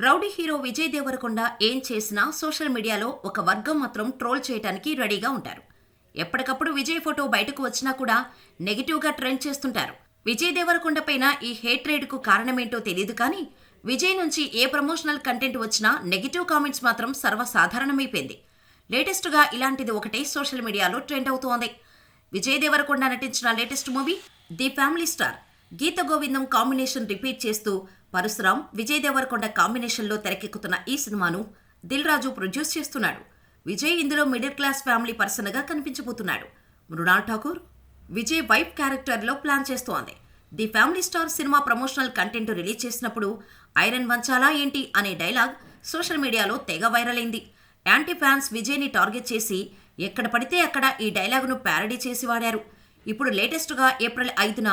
Rowdy hero Vijay Devarakonda ఏం చేసినా social మీడియాలో ఒక వర్గం మాత్రం ట్రోల్ చేయడానికి రెడీగా ఉంటారు. ఎప్పటికప్పుడు విజయ్ ఫోటో బయటకు వచ్చినా కూడా నెగిటివ్గా ట్రెండ్ చేస్తుంటారు. విజయ్ దేవరకొండ పైన ఈ హేట్రేడ్కు కారణమేంటో తెలియదు కానీ విజయ్ నుంచి ఏ ప్రమోషనల్ కంటెంట్ వచ్చినా నెగిటివ్ కామెంట్స్ మాత్రం సర్వసాధారణమైపోయింది. లేటెస్ట్గా ఇలాంటిది ఒకటే సోషల్ మీడియాలో ట్రెండ్ అవుతోంది. విజయ్ దేవరకొండ నటించిన latest movie the family star. Geetha Govindam combination repeat చేస్తూ పరశురాం, విజయ్ దేవరకొండ కాంబినేషన్లో తెరకెక్కుతున్న ఈ సినిమాను దిల్ రాజు ప్రొడ్యూస్ చేస్తున్నాడు. విజయ్ ఇందులో మిడిల్ క్లాస్ ఫ్యామిలీ పర్సన్గా కనిపించబోతున్నాడు. మృణాల్ ఠాకూర్ విజయ్ వైఫ్ క్యారెక్టర్లో ప్లాన్ చేస్తోంది. The family star cinema promotional content release చేసినప్పుడు ఐరన్ వంచాలా ఏంటి అనే డైలాగ్ సోషల్ మీడియాలో తెగ వైరల్ అయింది. యాంటీ ఫ్యాన్స్ విజయ్ని టార్గెట్ చేసి ఎక్కడ పడితే అక్కడ ఈ డైలాగును ప్యారడీ చేసి వాడారు. ఇప్పుడు లేటెస్ట్గా ఏప్రిల్ 5న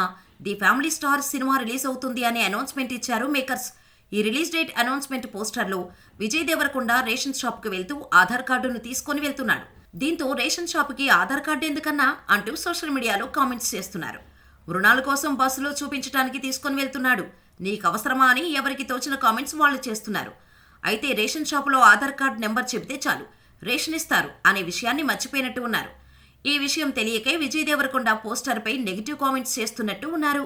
the family star cinema release అవుతుంది అనే అనౌన్స్మెంట్ ఇచ్చారు మేకర్స్. ఈ రిలీజ్ డేట్ అనౌన్స్మెంట్ పోస్టర్లో విజయ్ దేవరకొండ రేషన్ షాప్కి వెళ్తూ ఆధార్ కార్డును తీసుకొని వెళ్తున్నాడు. దీంతో రేషన్ షాపుకి ఆధార్ కార్డు ఎందుకన్నా అంటూ సోషల్ మీడియాలో కామెంట్స్ చేస్తున్నారు. మృణాల కోసం బస్సులో చూపించడానికి తీసుకొని వెళ్తున్నాడు, నీకు అవసరమా అని ఎవరికి తోచిన కామెంట్స్ వాళ్ళు చేస్తున్నారు. అయితే రేషన్ షాపులో ఆధార్ కార్డు నెంబర్ చెబితే చాలు రేషన్ ఇస్తారు అనే విషయాన్ని మర్చిపోయినట్టు ఉన్నారు. ఈ విషయం తెలియకే విజయ్ దేవరకొండ పోస్టర్పై నెగిటివ్ కామెంట్స్ చేస్తున్నట్టు ఉన్నారు.